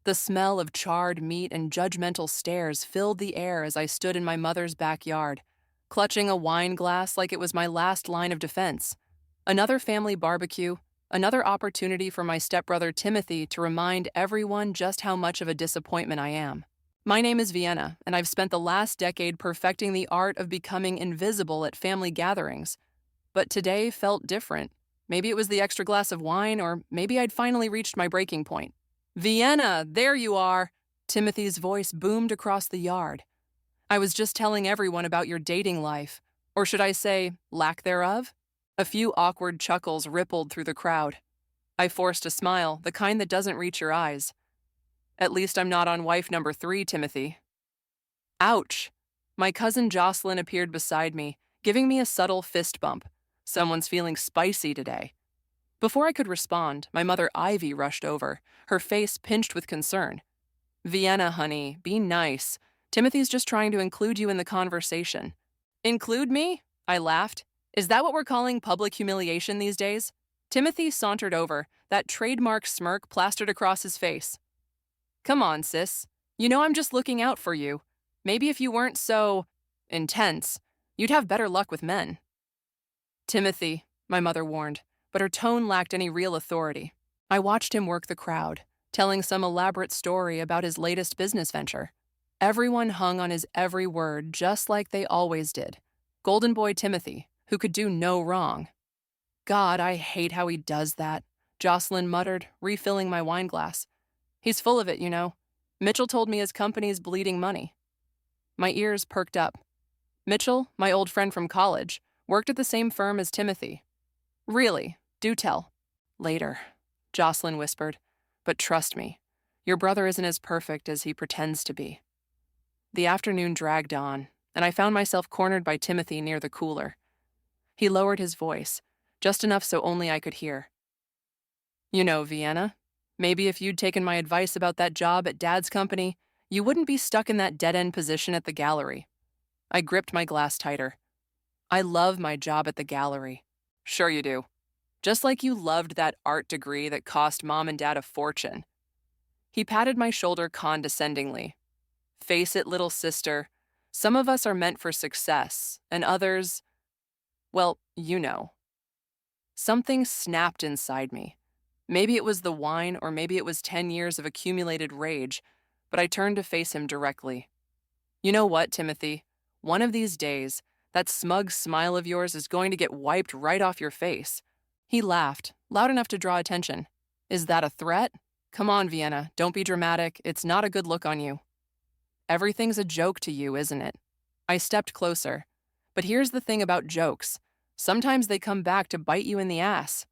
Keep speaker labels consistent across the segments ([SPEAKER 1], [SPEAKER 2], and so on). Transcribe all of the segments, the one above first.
[SPEAKER 1] The smell of charred meat and judgmental stares filled the air as I stood in my mother's backyard, clutching a wine glass like it was my last line of defense. Another family barbecue, another opportunity for my stepbrother Timothy to remind everyone just how much of a disappointment I am. My name is Vienna, and I've spent the last decade perfecting the art of becoming invisible at family gatherings. But today felt different. Maybe it was the extra glass of wine, or maybe I'd finally reached my breaking point. Vienna, there you are! Timothy's voice boomed across the yard. I was just telling everyone about your dating life. Or should I say, lack thereof? A few awkward chuckles rippled through the crowd. I forced a smile, the kind that doesn't reach your eyes. At least I'm not on wife number 3, Timothy. Ouch! My cousin Jocelyn appeared beside me, giving me a subtle fist bump. Someone's feeling spicy today. Before I could respond, my mother Ivy rushed over, her face pinched with concern. Vienna, honey, be nice. Timothy's just trying to include you in the conversation. Include me? I laughed. Is that what we're calling public humiliation these days? Timothy sauntered over, that trademark smirk plastered across his face. Come on, sis. You know I'm just looking out for you. Maybe if you weren't so intense, you'd have better luck with men. Timothy, my mother warned, but her tone lacked any real authority. I watched him work the crowd, telling some elaborate story about his latest business venture. Everyone hung on his every word just like they always did. Golden boy Timothy, who could do no wrong. God, I hate how he does that, Jocelyn muttered, refilling my wine glass. He's full of it, you know. Mitchell told me his company's bleeding money. My ears perked up. Mitchell, my old friend from college, worked at the same firm as Timothy. Really? Do tell. Later, Jocelyn whispered. But trust me, your brother isn't as perfect as he pretends to be. The afternoon dragged on, and I found myself cornered by Timothy near the cooler. He lowered his voice, just enough so only I could hear. You know, Vienna, maybe if you'd taken my advice about that job at Dad's company, you wouldn't be stuck in that dead-end position at the gallery. I gripped my glass tighter. I love my job at the gallery. Sure you do. Just like you loved that art degree that cost Mom and Dad a fortune. He patted my shoulder condescendingly. Face it, little sister. Some of us are meant for success, and others, well, you know. Something snapped inside me. Maybe it was the wine, or maybe it was 10 years of accumulated rage, but I turned to face him directly. You know what, Timothy? One of these days, that smug smile of yours is going to get wiped right off your face. He laughed, loud enough to draw attention. Is that a threat? Come on, Vienna, don't be dramatic. It's not a good look on you. Everything's a joke to you, isn't it? I stepped closer. But here's the thing about jokes. Sometimes they come back to bite you in the ass.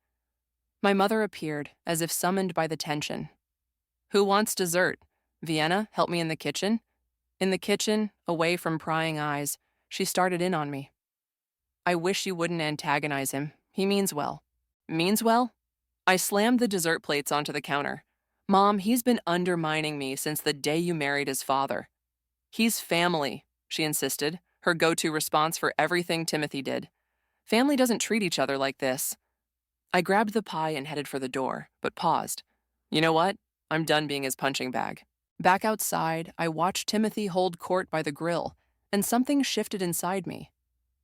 [SPEAKER 1] My mother appeared, as if summoned by the tension. Who wants dessert? Vienna, help me in the kitchen? In the kitchen, away from prying eyes, she started in on me. I wish you wouldn't antagonize him. He means well. Means well? I slammed the dessert plates onto the counter. Mom, he's been undermining me since the day you married his father. He's family, she insisted, her go-to response for everything Timothy did. Family doesn't treat each other like this. I grabbed the pie and headed for the door, but paused. You know what? I'm done being his punching bag. Back outside, I watched Timothy hold court by the grill, and something shifted inside me.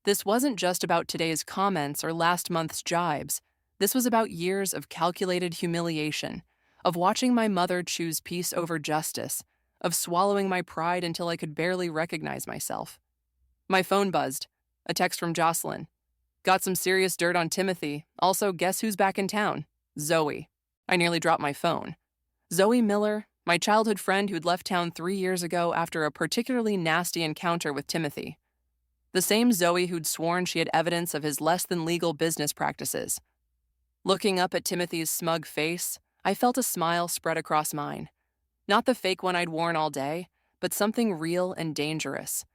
[SPEAKER 1] This wasn't just about today's comments or last month's jibes. This was about years of calculated humiliation, of watching my mother choose peace over justice, of swallowing my pride until I could barely recognize myself. My phone buzzed. A text from Jocelyn. Got some serious dirt on Timothy. Also, guess who's back in town? Zoe. I nearly dropped my phone. Zoe Miller, my childhood friend who'd left town 3 years ago after a particularly nasty encounter with Timothy. The same Zoe who'd sworn she had evidence of his less-than-legal business practices. Looking up at Timothy's smug face, I felt a smile spread across mine. Not the fake one I'd worn all day, but something real and dangerous.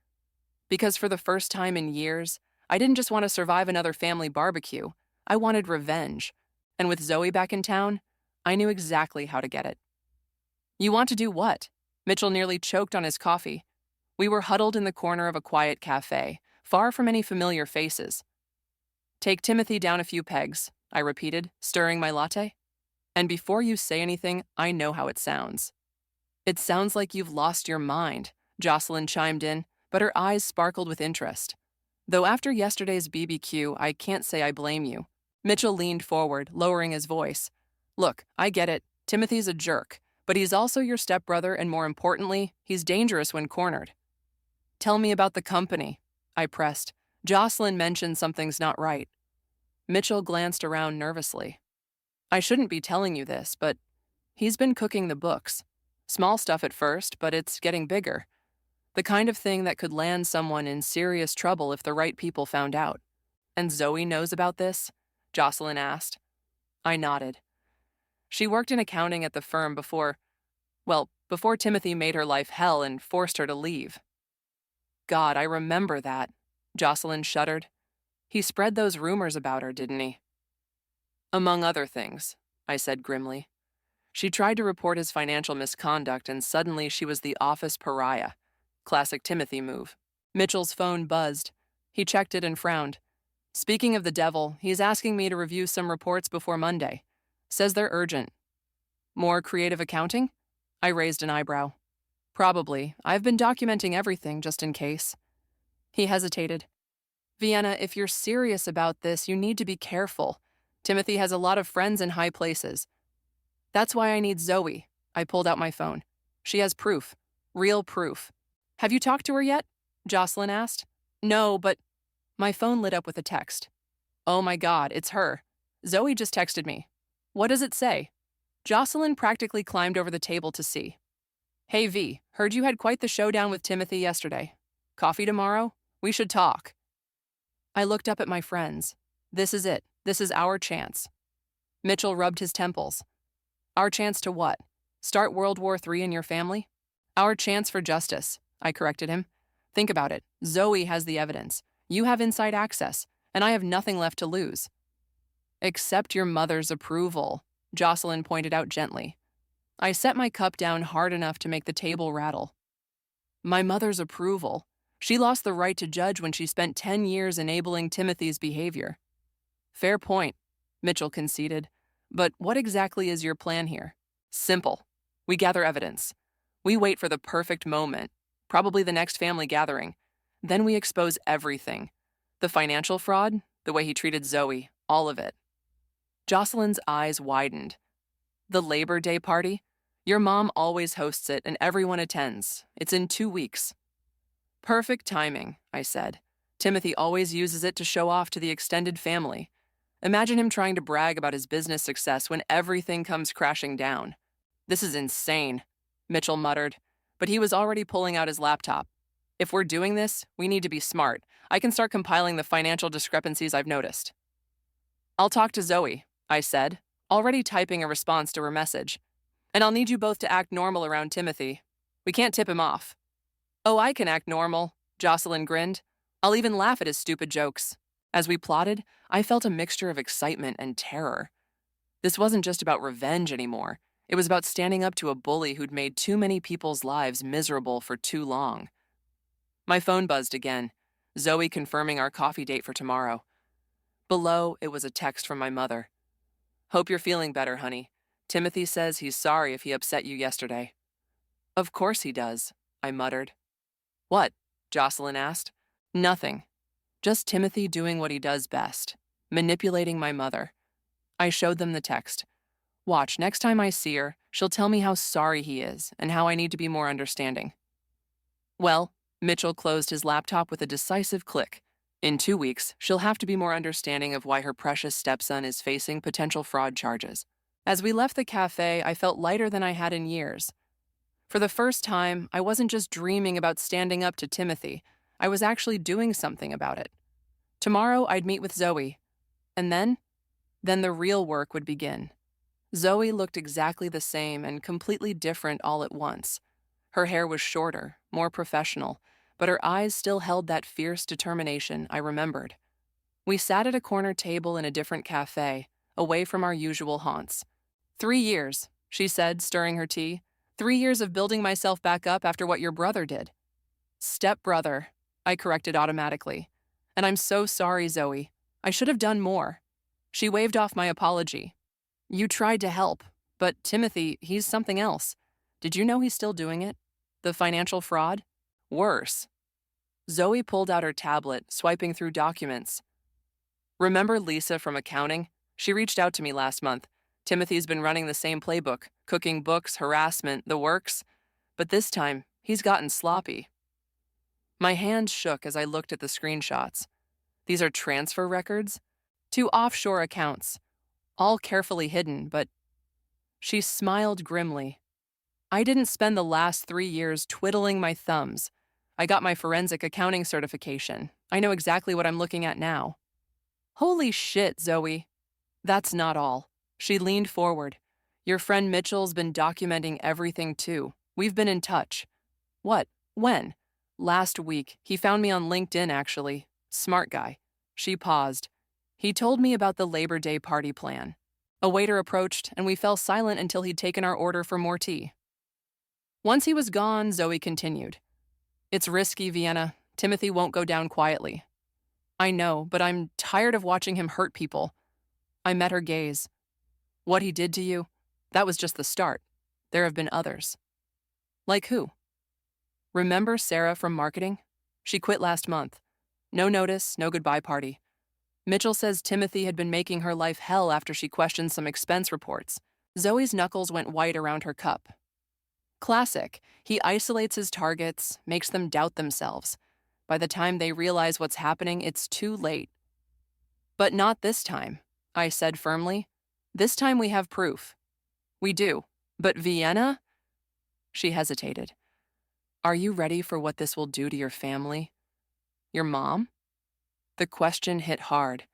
[SPEAKER 1] Because for the first time in years, I didn't just want to survive another family barbecue. I wanted revenge. And with Zoe back in town, I knew exactly how to get it. You want to do what? Mitchell nearly choked on his coffee. We were huddled in the corner of a quiet cafe, far from any familiar faces. Take Timothy down a few pegs, I repeated, stirring my latte. And before you say anything, I know how it sounds. It sounds like you've lost your mind, Jocelyn chimed in, but her eyes sparkled with interest. Though after yesterday's BBQ, I can't say I blame you. Mitchell leaned forward, lowering his voice. Look, I get it. Timothy's a jerk, but he's also your stepbrother, and more importantly, he's dangerous when cornered. Tell me about the company, I pressed. Jocelyn mentioned something's not right. Mitchell glanced around nervously. I shouldn't be telling you this, but he's been cooking the books. Small stuff at first, but it's getting bigger. The kind of thing that could land someone in serious trouble if the right people found out. And Zoe knows about this? Jocelyn asked. I nodded. She worked in accounting at the firm before Timothy made her life hell and forced her to leave. God, I remember that. Jocelyn shuddered. He spread those rumors about her, didn't he? Among other things, I said grimly. She tried to report his financial misconduct, and suddenly she was the office pariah. Classic Timothy move. Mitchell's phone buzzed. He checked it and frowned. Speaking of the devil, he's asking me to review some reports before Monday. Says they're urgent. More creative accounting? I raised an eyebrow. Probably. I've been documenting everything just in case. He hesitated. Vienna, if you're serious about this, you need to be careful. Timothy has a lot of friends in high places. That's why I need Zoe. I pulled out my phone. She has proof. Real proof. Have you talked to her yet? Jocelyn asked. No, but... My phone lit up with a text. Oh my God, it's her. Zoe just texted me. What does it say? Jocelyn practically climbed over the table to see. Hey V, heard you had quite the showdown with Timothy yesterday. Coffee tomorrow? We should talk. I looked up at my friends. This is it. This is our chance. Mitchell rubbed his temples. Our chance to what? Start World War III in your family? Our chance for justice, I corrected him. Think about it. Zoe has the evidence. You have inside access, and I have nothing left to lose. Except your mother's approval, Jocelyn pointed out gently. I set my cup down hard enough to make the table rattle. My mother's approval. She lost the right to judge when she spent 10 years enabling Timothy's behavior. Fair point, Mitchell conceded. But what exactly is your plan here? Simple. We gather evidence. We wait for the perfect moment, probably the next family gathering. Then we expose everything. The financial fraud, the way he treated Zoe, all of it. Jocelyn's eyes widened. The Labor Day party? Your mom always hosts it and everyone attends. It's in 2 weeks. Perfect timing, I said. Timothy always uses it to show off to the extended family. Imagine him trying to brag about his business success when everything comes crashing down. This is insane, Mitchell muttered, but he was already pulling out his laptop. If we're doing this, we need to be smart. I can start compiling the financial discrepancies I've noticed. I'll talk to Zoe, I said, already typing a response to her message. And I'll need you both to act normal around Timothy. We can't tip him off. Oh, I can act normal, Jocelyn grinned. I'll even laugh at his stupid jokes. As we plotted, I felt a mixture of excitement and terror. This wasn't just about revenge anymore. It was about standing up to a bully who'd made too many people's lives miserable for too long. My phone buzzed again, Zoe confirming our coffee date for tomorrow. Below, it was a text from my mother. Hope you're feeling better, honey. Timothy says he's sorry if he upset you yesterday. Of course he does, I muttered. What? Jocelyn asked. Nothing. Just Timothy doing what he does best, manipulating my mother. I showed them the text. Watch, next time I see her, she'll tell me how sorry he is and how I need to be more understanding. Well, Mitchell closed his laptop with a decisive click. In 2 weeks, she'll have to be more understanding of why her precious stepson is facing potential fraud charges. As we left the cafe, I felt lighter than I had in years. For the first time, I wasn't just dreaming about standing up to Timothy. I was actually doing something about it. Tomorrow, I'd meet with Zoe. And then the real work would begin. Zoe looked exactly the same and completely different all at once. Her hair was shorter, more professional, but her eyes still held that fierce determination I remembered. We sat at a corner table in a different cafe, away from our usual haunts. 3 years, she said, stirring her tea. 3 years of building myself back up after what your brother did. Stepbrother, I corrected automatically. And I'm so sorry, Zoe. I should have done more. She waved off my apology. You tried to help, but Timothy, he's something else. Did you know he's still doing it? The financial fraud? Worse. Zoe pulled out her tablet, swiping through documents. Remember Lisa from accounting? She reached out to me last month. Timothy's been running the same playbook, cooking books, harassment, the works. But this time, he's gotten sloppy. My hands shook as I looked at the screenshots. These are transfer records? 2 offshore accounts, all carefully hidden, but she smiled grimly. I didn't spend the last 3 years twiddling my thumbs. I got my forensic accounting certification. I know exactly what I'm looking at now. Holy shit, Zoe. That's not all. She leaned forward. Your friend Mitchell's been documenting everything too. We've been in touch. What? When? Last week. He found me on LinkedIn, actually. Smart guy. She paused. He told me about the Labor Day party plan. A waiter approached, and we fell silent until he'd taken our order for more tea. Once he was gone, Zoe continued. It's risky, Vienna. Timothy won't go down quietly. I know, but I'm tired of watching him hurt people. I met her gaze. What he did to you? That was just the start. There have been others. Like who? Remember Sarah from marketing? She quit last month. No notice, no goodbye party. Mitchell says Timothy had been making her life hell after she questioned some expense reports. Zoe's knuckles went white around her cup. Classic. He isolates his targets, makes them doubt themselves. By the time they realize what's happening, it's too late. But not this time, I said firmly. This time we have proof. We do. But Vienna? She hesitated. Are you ready for what this will do to your family? Your mom? The question hit hard.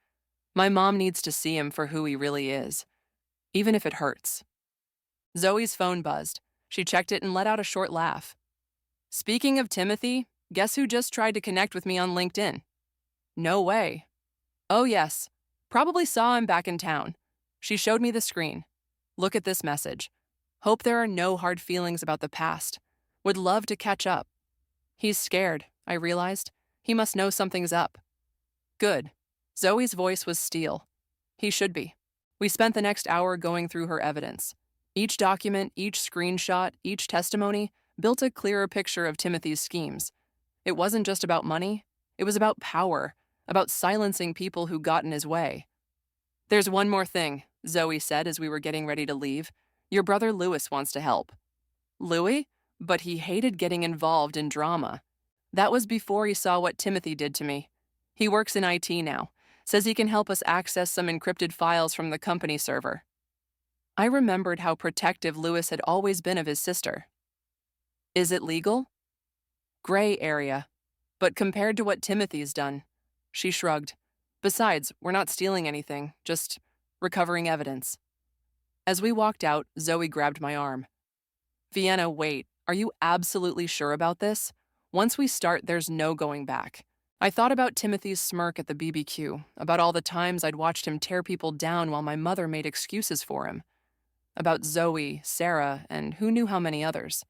[SPEAKER 1] My mom needs to see him for who he really is, even if it hurts. Zoe's phone buzzed. She checked it and let out a short laugh. Speaking of Timothy, guess who just tried to connect with me on LinkedIn? No way. Oh yes, probably saw him back in town. She showed me the screen. Look at this message. Hope there are no hard feelings about the past. Would love to catch up. He's scared, I realized. He must know something's up. Good. Zoe's voice was steel. He should be. We spent the next hour going through her evidence. Each document, each screenshot, each testimony built a clearer picture of Timothy's schemes. It wasn't just about money. It was about power, about silencing people who got in his way. There's one more thing, Zoe said as we were getting ready to leave. Your brother Louis wants to help. Louis? But he hated getting involved in drama. That was before he saw what Timothy did to me. He works in IT now, says he can help us access some encrypted files from the company server. I remembered how protective Louis had always been of his sister. Is it legal? Gray area. But compared to what Timothy's done, she shrugged. Besides, we're not stealing anything, just recovering evidence. As we walked out, Zoe grabbed my arm. Vienna, wait, are you absolutely sure about this? Once we start, there's no going back. I thought about Timothy's smirk at the BBQ, about all the times I'd watched him tear people down while my mother made excuses for him. About Zoe, Sarah, and who knew how many others.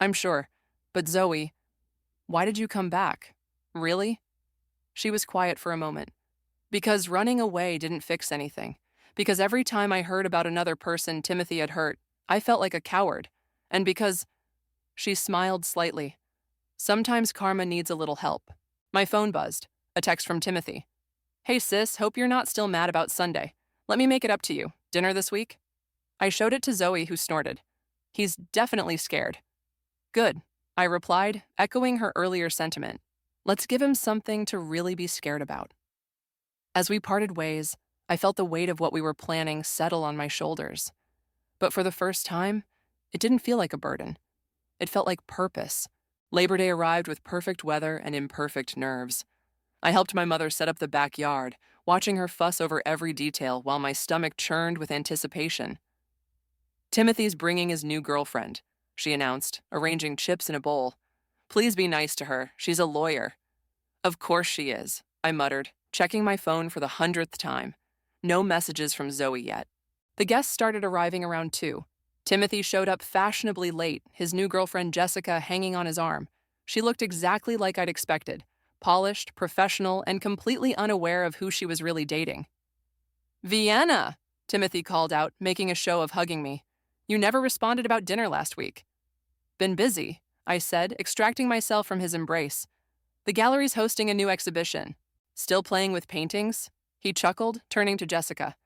[SPEAKER 1] I'm sure, but Zoe, why did you come back? Really? She was quiet for a moment. Because running away didn't fix anything. Because every time I heard about another person Timothy had hurt, I felt like a coward. And because... She smiled slightly. Sometimes karma needs a little help. My phone buzzed. A text from Timothy. Hey sis, hope you're not still mad about Sunday. Let me make it up to you. Dinner this week? I showed it to Zoe, who snorted. He's definitely scared. Good, I replied, echoing her earlier sentiment. Let's give him something to really be scared about. As we parted ways, I felt the weight of what we were planning settle on my shoulders. But for the first time, it didn't feel like a burden. It felt like purpose. Labor Day arrived with perfect weather and imperfect nerves. I helped my mother set up the backyard, watching her fuss over every detail while my stomach churned with anticipation. Timothy's bringing his new girlfriend, she announced, arranging chips in a bowl. Please be nice to her. She's a lawyer. Of course she is, I muttered, checking my phone for the 100th time. No messages from Zoe yet. The guests started arriving around 2. Timothy showed up fashionably late, his new girlfriend Jessica hanging on his arm. She looked exactly like I'd expected, polished, professional, and completely unaware of who she was really dating. Vienna, Timothy called out, making a show of hugging me. You never responded about dinner last week. Been busy, I said, extracting myself from his embrace. The gallery's hosting a new exhibition. Still playing with paintings? He chuckled, turning to Jessica.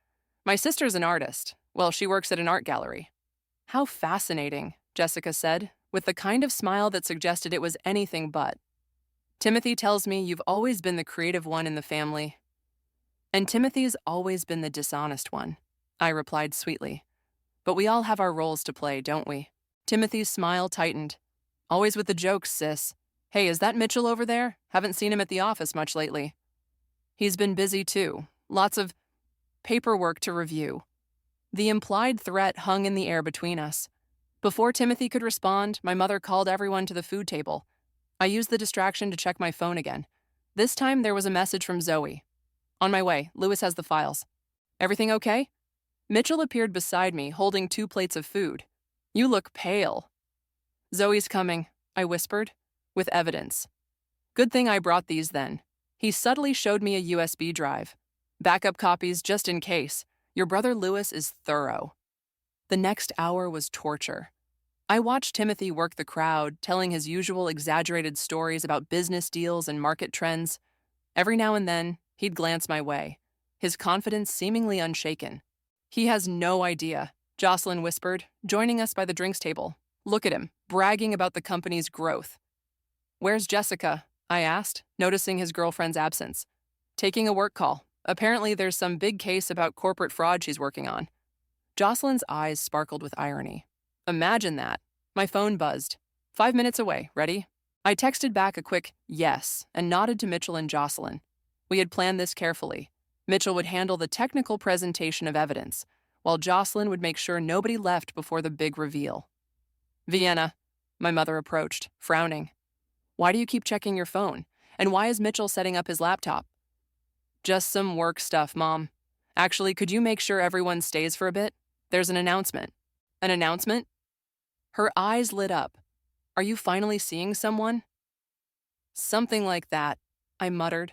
[SPEAKER 1] My sister's an artist. Well, she works at an art gallery. How fascinating, Jessica said, with the kind of smile that suggested it was anything but. Timothy tells me you've always been the creative one in the family. And Timothy's always been the dishonest one, I replied sweetly. But we all have our roles to play, don't we? Timothy's smile tightened. Always with the jokes, sis. Hey, is that Mitchell over there? Haven't seen him at the office much lately. He's been busy too. Lots of paperwork to review. The implied threat hung in the air between us. Before Timothy could respond, my mother called everyone to the food table. I used the distraction to check my phone again. This time there was a message from Zoe. On my way, Lewis has the files. Everything okay? Mitchell appeared beside me, holding 2 plates of food. You look pale. Zoe's coming, I whispered, with evidence. Good thing I brought these then. He subtly showed me a USB drive. Backup copies just in case. Your brother Lewis is thorough. The next hour was torture. I watched Timothy work the crowd, telling his usual exaggerated stories about business deals and market trends. Every now and then, he'd glance my way, his confidence seemingly unshaken. He has no idea, Jocelyn whispered, joining us by the drinks table. Look at him, bragging about the company's growth. Where's Jessica? I asked, noticing his girlfriend's absence. Taking a work call. Apparently there's some big case about corporate fraud she's working on. Jocelyn's eyes sparkled with irony. Imagine that. My phone buzzed. 5 minutes away, ready? I texted back a quick yes and nodded to Mitchell and Jocelyn. We had planned this carefully. Mitchell would handle the technical presentation of evidence, while Jocelyn would make sure nobody left before the big reveal. Vienna, my mother approached, frowning. Why do you keep checking your phone? And why is Mitchell setting up his laptop? Just some work stuff, Mom. Actually, could you make sure everyone stays for a bit? There's an announcement. An announcement? Her eyes lit up. Are you finally seeing someone? Something like that, I muttered.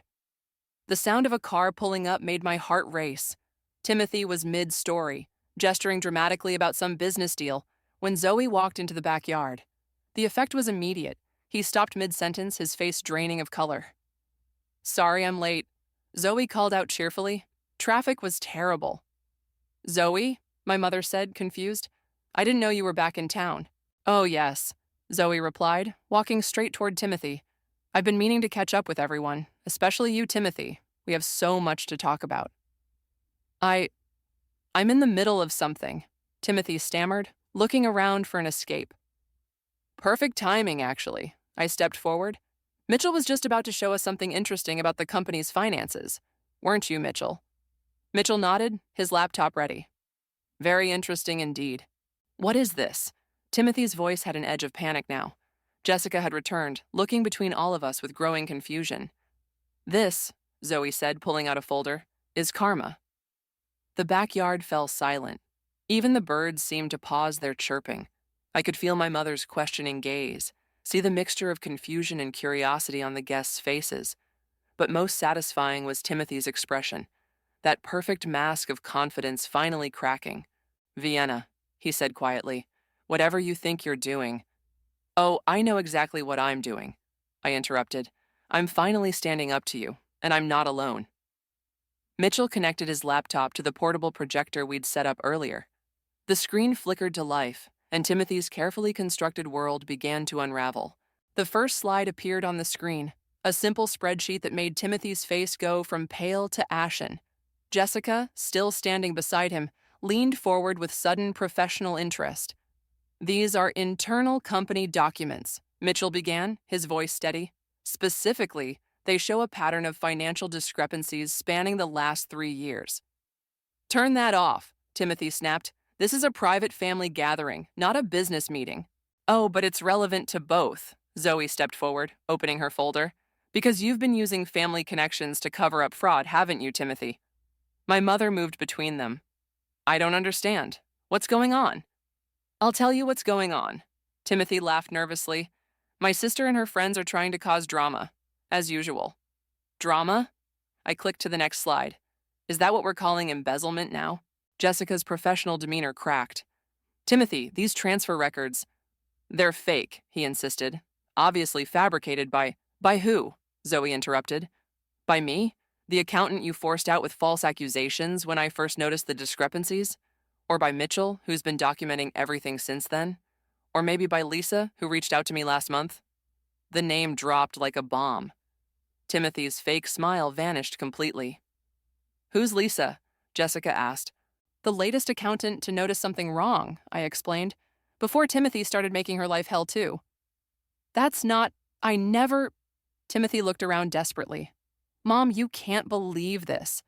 [SPEAKER 1] The sound of a car pulling up made my heart race. Timothy was mid-story, gesturing dramatically about some business deal, when Zoe walked into the backyard. The effect was immediate. He stopped mid-sentence, his face draining of color. Sorry I'm late, Zoe called out cheerfully. Traffic was terrible. Zoe? My mother said, confused. I didn't know you were back in town. Oh, yes, Zoe replied, walking straight toward Timothy. I've been meaning to catch up with everyone, especially you, Timothy. We have so much to talk about. I'm in the middle of something, Timothy stammered, looking around for an escape. Perfect timing, actually. I stepped forward. Mitchell was just about to show us something interesting about the company's finances. Weren't you, Mitchell? Mitchell nodded, his laptop ready. Very interesting indeed. What is this? Timothy's voice had an edge of panic now. Jessica had returned, looking between all of us with growing confusion. This, Zoe said, pulling out a folder, is karma. The backyard fell silent. Even the birds seemed to pause their chirping. I could feel my mother's questioning gaze, see the mixture of confusion and curiosity on the guests' faces. But most satisfying was Timothy's expression, that perfect mask of confidence finally cracking. Vienna, he said quietly, whatever you think you're doing. Oh, I know exactly what I'm doing, I interrupted. I'm finally standing up to you, and I'm not alone. Mitchell connected his laptop to the portable projector we'd set up earlier. The screen flickered to life, and Timothy's carefully constructed world began to unravel. The first slide appeared on the screen, a simple spreadsheet that made Timothy's face go from pale to ashen. Jessica, still standing beside him, leaned forward with sudden professional interest. These are internal company documents, Mitchell began, his voice steady. Specifically, they show a pattern of financial discrepancies spanning the last 3 years. Turn that off, Timothy snapped. This is a private family gathering, not a business meeting. Oh, but it's relevant to both, Zoe stepped forward, opening her folder. Because you've been using family connections to cover up fraud, haven't you, Timothy? My mother moved between them. I don't understand. What's going on? I'll tell you what's going on. Timothy laughed nervously. My sister and her friends are trying to cause drama, as usual. Drama? I clicked to the next slide. Is that what we're calling embezzlement now? Jessica's professional demeanor cracked. Timothy, these transfer records, they're fake, he insisted. Obviously fabricated by who? Zoe interrupted. By me? The accountant you forced out with false accusations when I first noticed the discrepancies? Or by Mitchell, who's been documenting everything since then? Or maybe by Lisa, who reached out to me last month? The name dropped like a bomb. Timothy's fake smile vanished completely. Who's Lisa? Jessica asked. The latest accountant to notice something wrong, I explained, before Timothy started making her life hell too. That's not, I never. Timothy looked around desperately. Mom, you can't believe this.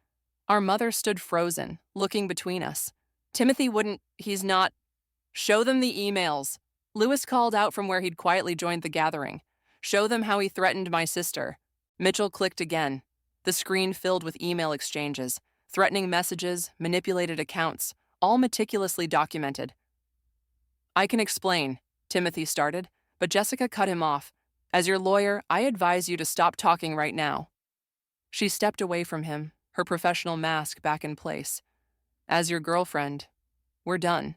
[SPEAKER 1] Our mother stood frozen, looking between us. Timothy wouldn't, he's not. Show them the emails. Lewis called out from where he'd quietly joined the gathering. Show them how he threatened my sister. Mitchell clicked again. The screen filled with email exchanges, threatening messages, manipulated accounts, all meticulously documented. I can explain, Timothy started, but Jessica cut him off. As your lawyer, I advise you to stop talking right now. She stepped away from him, her professional mask back in place. As your girlfriend, we're done.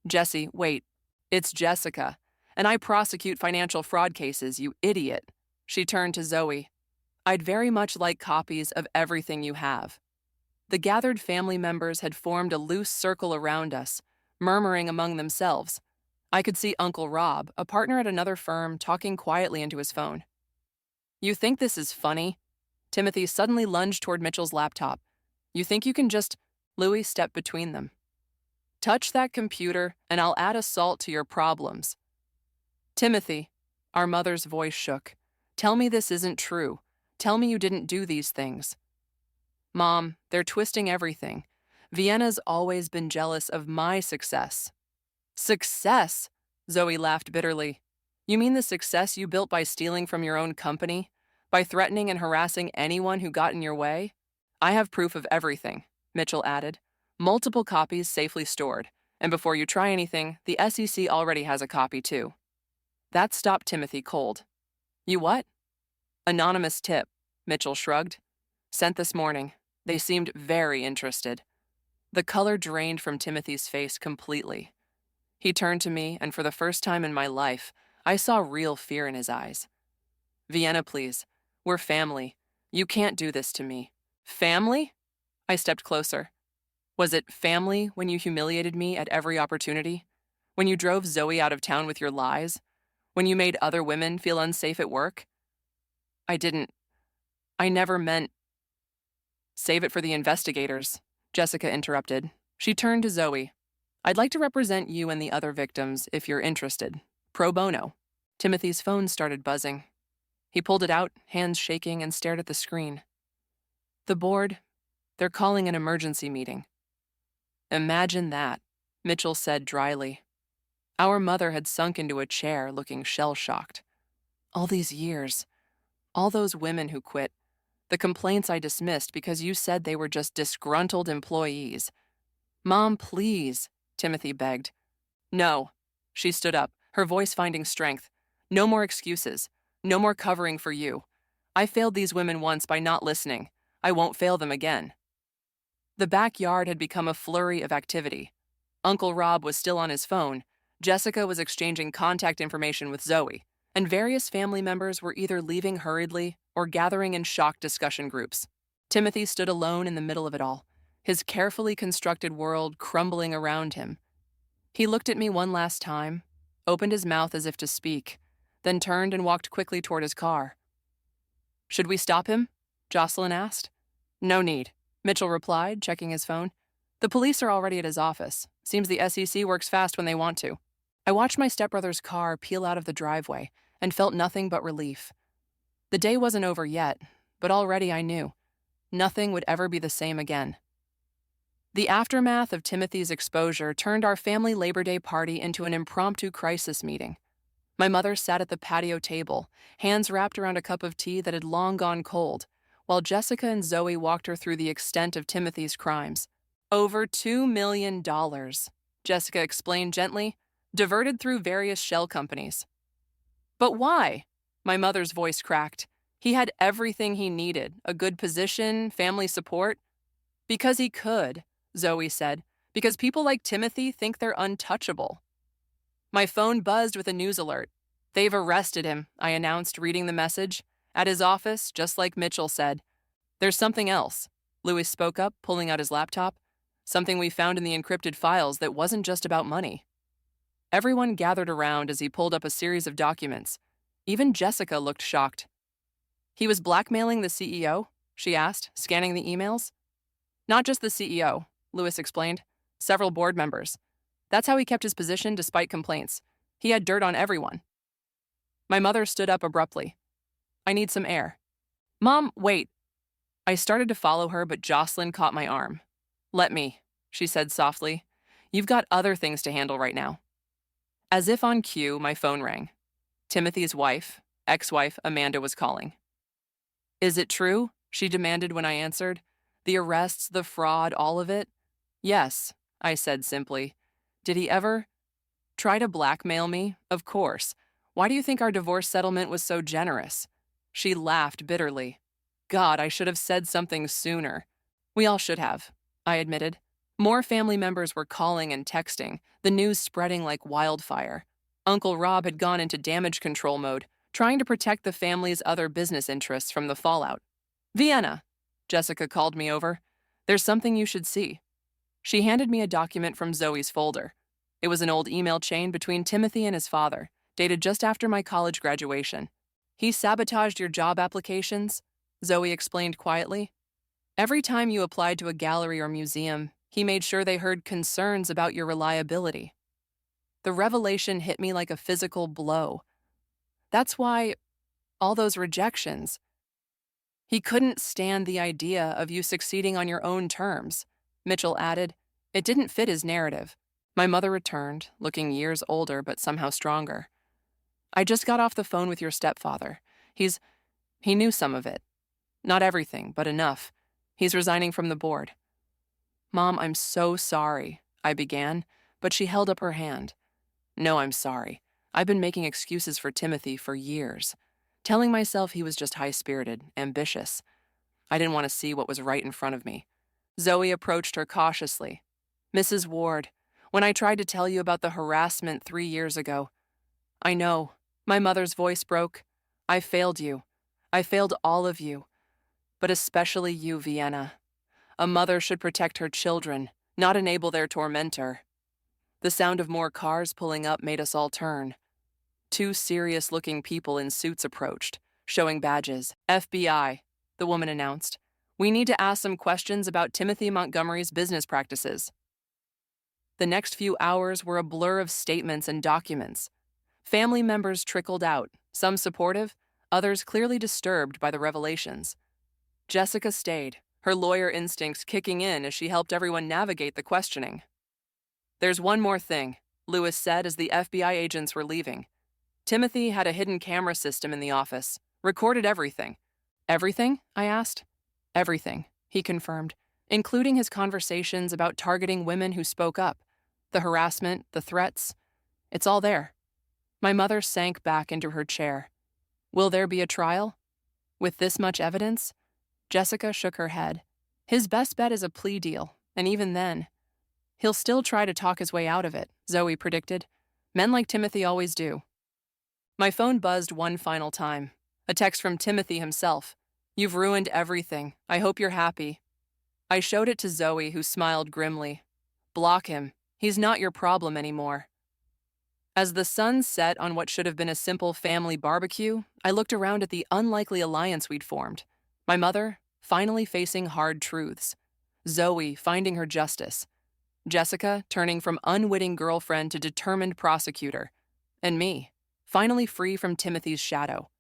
[SPEAKER 1] Jesse, wait. It's Jessica, and I prosecute financial fraud cases, you idiot. She turned to Zoe. I'd very much like copies of everything you have. The gathered family members had formed a loose circle around us, murmuring among themselves. I could see Uncle Rob, a partner at another firm, talking quietly into his phone. You think this is funny? Timothy suddenly lunged toward Mitchell's laptop. You think you can just... Louis stepped between them. Touch that computer, and I'll add assault to your problems. Timothy, our mother's voice shook. Tell me this isn't true. Tell me you didn't do these things. Mom, they're twisting everything. Vienna's always been jealous of my success. Success? Zoe laughed bitterly. You mean the success you built by stealing from your own company? By threatening and harassing anyone who got in your way? I have proof of everything, Mitchell added. Multiple copies safely stored. And before you try anything, the SEC already has a copy too. That stopped Timothy cold. You what? Anonymous tip, Mitchell shrugged. Sent this morning. They seemed very interested. The color drained from Timothy's face completely. He turned to me, and for the first time in my life, I saw real fear in his eyes. Vienna, please. We're family. You can't do this to me. Family? I stepped closer. Was it family when you humiliated me at every opportunity? When you drove Zoe out of town with your lies? When you made other women feel unsafe at work? I never meant... Save it for the investigators, Jessica interrupted. She turned to Zoe. I'd like to represent you and the other victims if you're interested. Pro bono. Timothy's phone started buzzing. He pulled it out, hands shaking, and stared at the screen. The board, they're calling an emergency meeting. Imagine that, Mitchell said dryly. Our mother had sunk into a chair, looking shell-shocked. All these years, all those women who quit, the complaints I dismissed because you said they were just disgruntled employees. Mom, please, Timothy begged. No. She stood up, her voice finding strength. No more excuses. No more covering for you. I failed these women once by not listening. I won't fail them again. The backyard had become a flurry of activity. Uncle Rob was still on his phone. Jessica was exchanging contact information with Zoe, and various family members were either leaving hurriedly or gathering in shocked discussion groups. Timothy stood alone in the middle of it all, his carefully constructed world crumbling around him. He looked at me one last time, opened his mouth as if to speak, then turned and walked quickly toward his car. Should we stop him? Jocelyn asked. No need, Mitchell replied, checking his phone. The police are already at his office. Seems the SEC works fast when they want to. I watched my stepbrother's car peel out of the driveway and felt nothing but relief. The day wasn't over yet, but already I knew. Nothing would ever be the same again. The aftermath of Timothy's exposure turned our family Labor Day party into an impromptu crisis meeting. My mother sat at the patio table, hands wrapped around a cup of tea that had long gone cold, while Jessica and Zoe walked her through the extent of Timothy's crimes. Over $2 million, Jessica explained gently, diverted through various shell companies. But why? My mother's voice cracked. He had everything he needed, a good position, family support. Because he could, Zoe said. Because people like Timothy think they're untouchable. My phone buzzed with a news alert. They've arrested him, I announced, reading the message. At his office, just like Mitchell said. There's something else, Lewis spoke up, pulling out his laptop. Something we found in the encrypted files that wasn't just about money. Everyone gathered around as he pulled up a series of documents. Even Jessica looked shocked. He was blackmailing the CEO? She asked, scanning the emails. Not just the CEO, Lewis explained. Several board members. That's how he kept his position despite complaints. He had dirt on everyone. My mother stood up abruptly. I need some air. Mom, wait. I started to follow her, but Jocelyn caught my arm. Let me, she said softly. You've got other things to handle right now. As if on cue, my phone rang. Timothy's wife, ex-wife, Amanda, was calling. Is it true? She demanded when I answered. The arrests, the fraud, all of it? Yes, I said simply. Did he ever try to blackmail me? Of course. Why do you think our divorce settlement was so generous? She laughed bitterly. God, I should have said something sooner. We all should have, I admitted. More family members were calling and texting, the news spreading like wildfire. Uncle Rob had gone into damage control mode, trying to protect the family's other business interests from the fallout. Vienna, Jessica called me over. There's something you should see. She handed me a document from Zoe's folder. It was an old email chain between Timothy and his father, dated just after my college graduation. He sabotaged your job applications, Zoe explained quietly. Every time you applied to a gallery or museum, he made sure they heard concerns about your reliability. The revelation hit me like a physical blow. That's why all those rejections. He couldn't stand the idea of you succeeding on your own terms, Mitchell added. It didn't fit his narrative. My mother returned, looking years older but somehow stronger. I just got off the phone with your stepfather. He knew some of it. Not everything, but enough. He's resigning from the board. Mom, I'm so sorry, I began, but she held up her hand. No, I'm sorry. I've been making excuses for Timothy for years, telling myself he was just high-spirited, ambitious. I didn't want to see what was right in front of me. Zoe approached her cautiously. Mrs. Ward, when I tried to tell you about the harassment 3 years ago. I know. My mother's voice broke. I failed you. I failed all of you. But especially you, Vienna. A mother should protect her children, not enable their tormentor. The sound of more cars pulling up made us all turn. 2 serious-looking people in suits approached, showing badges. FBI, the woman announced. We need to ask some questions about Timothy Montgomery's business practices. The next few hours were a blur of statements and documents. Family members trickled out, some supportive, others clearly disturbed by the revelations. Jessica stayed, her lawyer instincts kicking in as she helped everyone navigate the questioning. There's one more thing, Lewis said as the FBI agents were leaving. Timothy had a hidden camera system in the office, recorded everything. Everything? I asked. Everything, he confirmed, including his conversations about targeting women who spoke up, the harassment, the threats. It's all there. My mother sank back into her chair. Will there be a trial? With this much evidence? Jessica shook her head. His best bet is a plea deal, and even then, he'll still try to talk his way out of it, Zoe predicted. Men like Timothy always do. My phone buzzed one final time. A text from Timothy himself. You've ruined everything. I hope you're happy. I showed it to Zoe, who smiled grimly. Block him. He's not your problem anymore. As the sun set on what should have been a simple family barbecue, I looked around at the unlikely alliance we'd formed. My mother, finally facing hard truths. Zoe, finding her justice. Jessica, turning from unwitting girlfriend to determined prosecutor. And me, finally free from Timothy's shadow.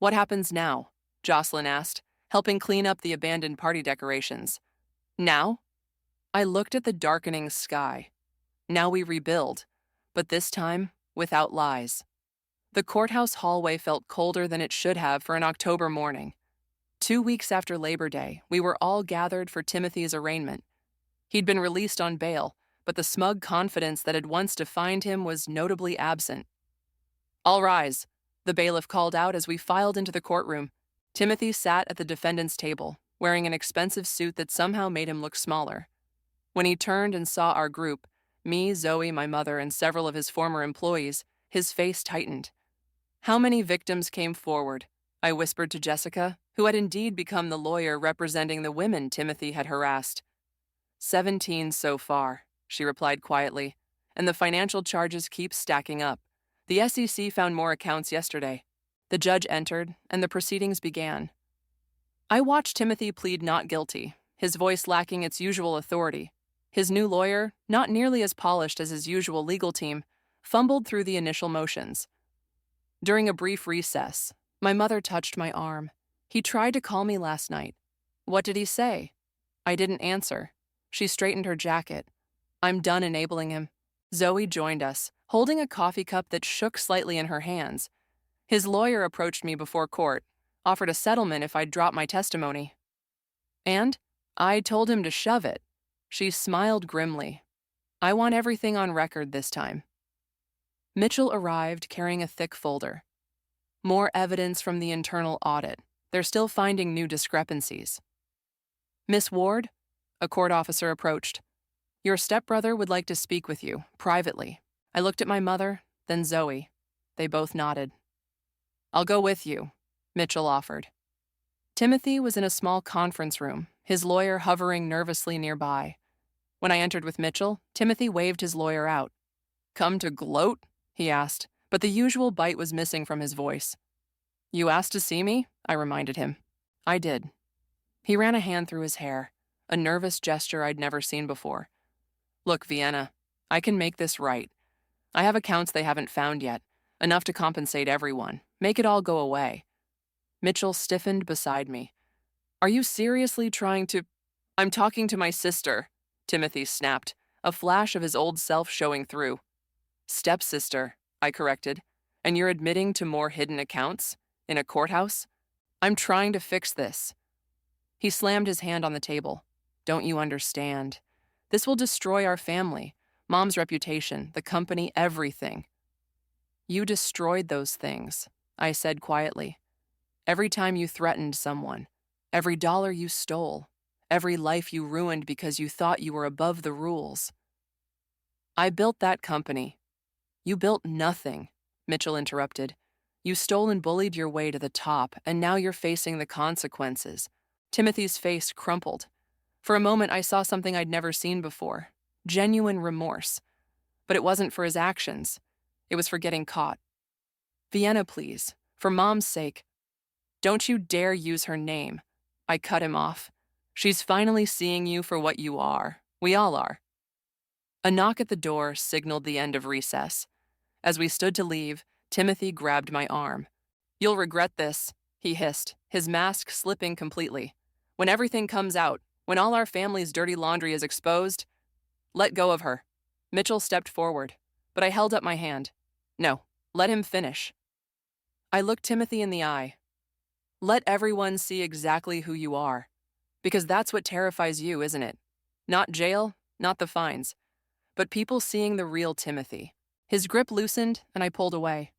[SPEAKER 1] What happens now? Jocelyn asked, helping clean up the abandoned party decorations. Now? I looked at the darkening sky. Now we rebuild, but this time without lies. The courthouse hallway felt colder than it should have for an October morning. 2 weeks after Labor Day, we were all gathered for Timothy's arraignment. He'd been released on bail, but the smug confidence that had once defined him was notably absent. All rise, the bailiff called out as we filed into the courtroom. Timothy sat at the defendant's table, wearing an expensive suit that somehow made him look smaller. When he turned and saw our group, me, Zoe, my mother, and several of his former employees, his face tightened. How many victims came forward? I whispered to Jessica, who had indeed become the lawyer representing the women Timothy had harassed. 17 so far, she replied quietly, and the financial charges keep stacking up. The SEC found more accounts yesterday. The judge entered, and the proceedings began. I watched Timothy plead not guilty, his voice lacking its usual authority. His new lawyer, not nearly as polished as his usual legal team, fumbled through the initial motions. During a brief recess, my mother touched my arm. He tried to call me last night. What did he say? I didn't answer. She straightened her jacket. I'm done enabling him. Zoe joined us, holding a coffee cup that shook slightly in her hands. His lawyer approached me before court, offered a settlement if I'd drop my testimony. And I told him to shove it. She smiled grimly. I want everything on record this time. Mitchell arrived carrying a thick folder. More evidence from the internal audit. They're still finding new discrepancies. Miss Ward, a court officer approached. Your stepbrother would like to speak with you, privately. I looked at my mother, then Zoe. They both nodded. I'll go with you, Mitchell offered. Timothy was in a small conference room, his lawyer hovering nervously nearby. When I entered with Mitchell, Timothy waved his lawyer out. Come to gloat? He asked, but the usual bite was missing from his voice. You asked to see me? I reminded him. I did. He ran a hand through his hair, a nervous gesture I'd never seen before. Look, Vienna, I can make this right. I have accounts they haven't found yet, enough to compensate everyone, make it all go away. Mitchell stiffened beside me. Are you seriously trying to— I'm talking to my sister, Timothy snapped, a flash of his old self showing through. Stepsister, I corrected, and you're admitting to more hidden accounts? In a courthouse? I'm trying to fix this. He slammed his hand on the table. Don't you understand? This will destroy our family, Mom's reputation, the company, everything. You destroyed those things, I said quietly. Every time you threatened someone, every dollar you stole, every life you ruined because you thought you were above the rules. I built that company. You built nothing, Mitchell interrupted. You stole and bullied your way to the top, and now you're facing the consequences. Timothy's face crumpled. For a moment, I saw something I'd never seen before. Genuine remorse. But it wasn't for his actions. It was for getting caught. Vienna, please. For Mom's sake. Don't you dare use her name. I cut him off. She's finally seeing you for what you are. We all are. A knock at the door signaled the end of recess. As we stood to leave, Timothy grabbed my arm. You'll regret this, he hissed, his mask slipping completely. When everything comes out, when all our family's dirty laundry is exposed, let go of her. Mitchell stepped forward, but I held up my hand. No, let him finish. I looked Timothy in the eye. Let everyone see exactly who you are. Because that's what terrifies you, isn't it? Not jail, not the fines, but people seeing the real Timothy. His grip loosened, and I pulled away.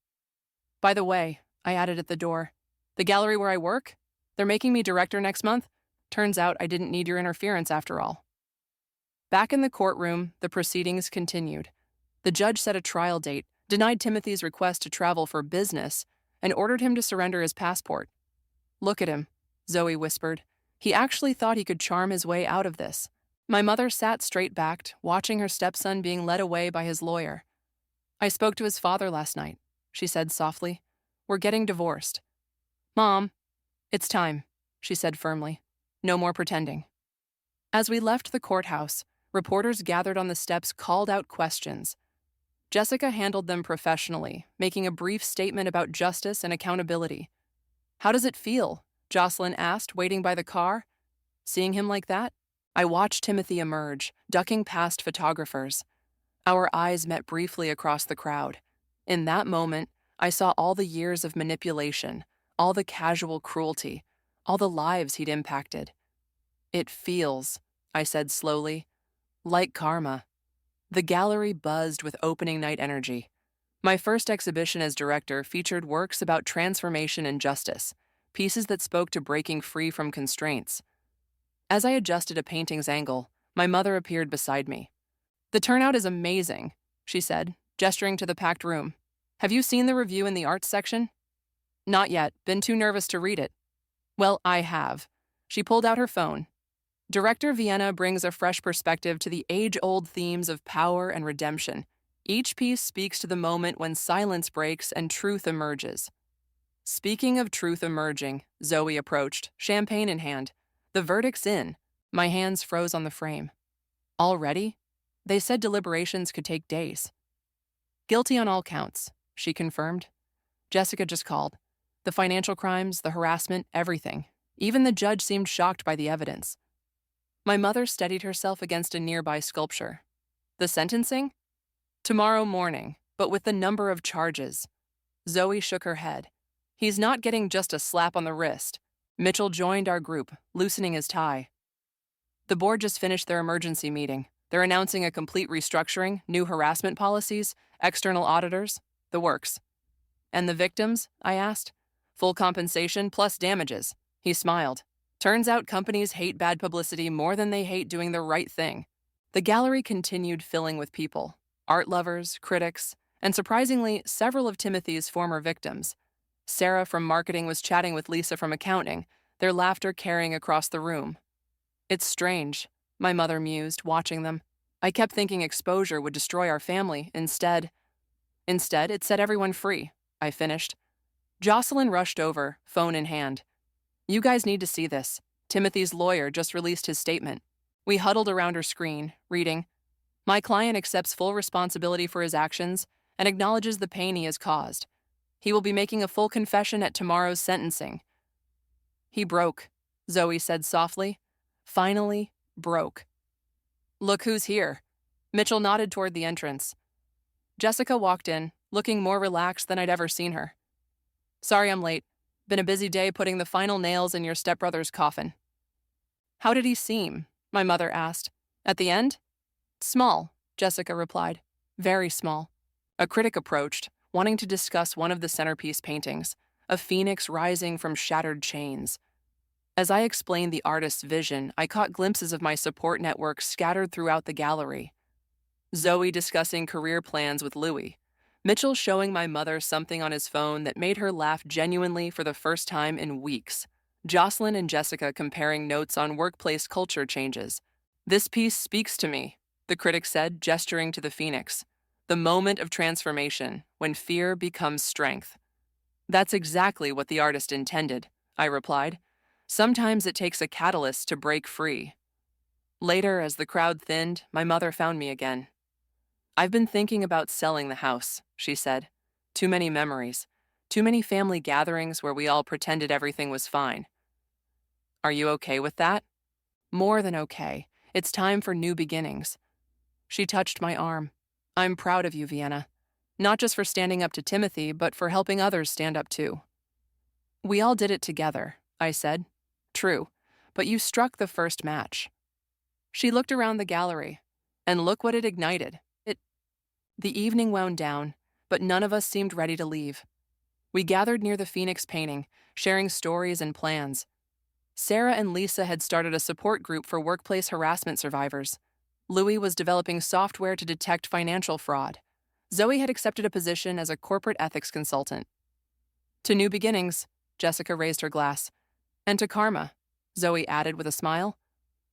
[SPEAKER 1] By the way, I added at the door, the gallery where I work? They're making me director next month. Turns out I didn't need your interference after all. Back in the courtroom, the proceedings continued. The judge set a trial date, denied Timothy's request to travel for business, and ordered him to surrender his passport. Look at him, Zoe whispered. He actually thought he could charm his way out of this. My mother sat straight-backed, watching her stepson being led away by his lawyer. I spoke to his father last night, she said softly. We're getting divorced. Mom, it's time, she said firmly. No more pretending. As we left the courthouse, reporters gathered on the steps called out questions. Jessica handled them professionally, making a brief statement about justice and accountability. How does it feel? Jocelyn asked, waiting by the car. Seeing him like that? I watched Timothy emerge, ducking past photographers. Our eyes met briefly across the crowd. In that moment, I saw all the years of manipulation, all the casual cruelty, all the lives he'd impacted. It feels, I said slowly, like karma. The gallery buzzed with opening night energy. My first exhibition as director featured works about transformation and justice, pieces that spoke to breaking free from constraints. As I adjusted a painting's angle, My mother appeared beside me. "The turnout is amazing," she said, gesturing to the packed room. "Have you seen the review in the arts section?" "Not yet. Been too nervous to read it." "Well, I have." She pulled out her phone. Director Vienna brings a fresh perspective to the age-old themes of power and redemption. Each piece speaks to the moment when silence breaks and truth emerges. Speaking of truth emerging, Zoe approached, champagne in hand. "The verdict's in." My hands froze on the frame. "Already?" They said deliberations could take days. "Guilty on all counts," she confirmed. Jessica just called. The financial crimes, the harassment, everything. Even the judge seemed shocked by the evidence. My mother steadied herself against a nearby sculpture. "The sentencing?" "Tomorrow morning, but with the number of charges." Zoe shook her head. "He's not getting just a slap on the wrist." Mitchell joined our group, loosening his tie. "The board just finished their emergency meeting. They're announcing a complete restructuring, new harassment policies, external auditors, the works." "And the victims?" I asked. "Full compensation plus damages." He smiled. "Turns out companies hate bad publicity more than they hate doing the right thing." The gallery continued filling with people, art lovers, critics, and surprisingly, several of Timothy's former victims. Sarah from marketing was chatting with Lisa from accounting, their laughter carrying across the room. "It's strange," my mother mused, watching them. "I kept thinking exposure would destroy our family. Instead, it set everyone free," I finished. Jocelyn rushed over, phone in hand. "You guys need to see this. Timothy's lawyer just released his statement." We huddled around her screen, reading. "My client accepts full responsibility for his actions and acknowledges the pain he has caused. He will be making a full confession at tomorrow's sentencing." "He broke," Zoe said softly. "Finally broke." "Look who's here." Mitchell nodded toward the entrance. Jessica walked in, looking more relaxed than I'd ever seen her. "Sorry I'm late. Been a busy day putting the final nails in your stepbrother's coffin." "How did he seem?" my mother asked. "At the end?" "Small," Jessica replied. "Very small." A critic approached, wanting to discuss one of the centerpiece paintings, a phoenix rising from shattered chains. As I explained the artist's vision, I caught glimpses of my support network scattered throughout the gallery. Zoe discussing career plans with Louie. Mitchell showing my mother something on his phone that made her laugh genuinely for the first time in weeks. Jocelyn and Jessica comparing notes on workplace culture changes. "This piece speaks to me," the critic said, gesturing to the phoenix. "The moment of transformation, when fear becomes strength." "That's exactly what the artist intended," I replied. "Sometimes it takes a catalyst to break free." Later, as the crowd thinned, my mother found me again. "I've been thinking about selling the house," she said. "Too many memories. Too many family gatherings where we all pretended everything was fine." "Are you okay with that?" "More than okay. It's time for new beginnings." She touched my arm. "I'm proud of you, Vienna. Not just for standing up to Timothy, but for helping others stand up too." "We all did it together," I said. "True, but you struck the first match." She looked around the gallery, and look what it ignited. The evening wound down, but none of us seemed ready to leave. We gathered near the Phoenix painting, sharing stories and plans. Sarah and Lisa had started a support group for workplace harassment survivors. Louie was developing software to detect financial fraud. Zoe had accepted a position as a corporate ethics consultant. "To new beginnings," Jessica raised her glass. "And to karma," Zoe added with a smile.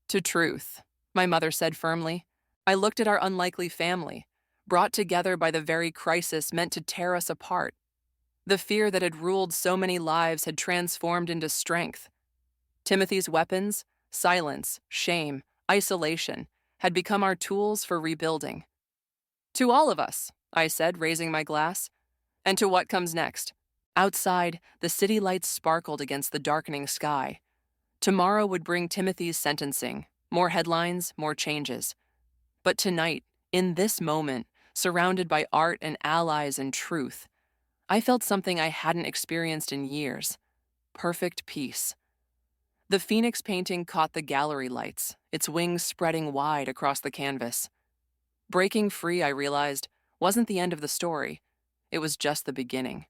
[SPEAKER 1] "To truth," my mother said firmly. I looked at our unlikely family, brought together by the very crisis meant to tear us apart. The fear that had ruled so many lives had transformed into strength. Timothy's weapons, silence, shame, isolation, had become our tools for rebuilding. "To all of us," I said, raising my glass. "And to what comes next?" Outside, the city lights sparkled against the darkening sky. Tomorrow would bring Timothy's sentencing, more headlines, more changes. But tonight, in this moment, surrounded by art and allies and truth, I felt something I hadn't experienced in years. Perfect peace. The Phoenix painting caught the gallery lights, its wings spreading wide across the canvas. Breaking free, I realized, wasn't the end of the story. It was just the beginning.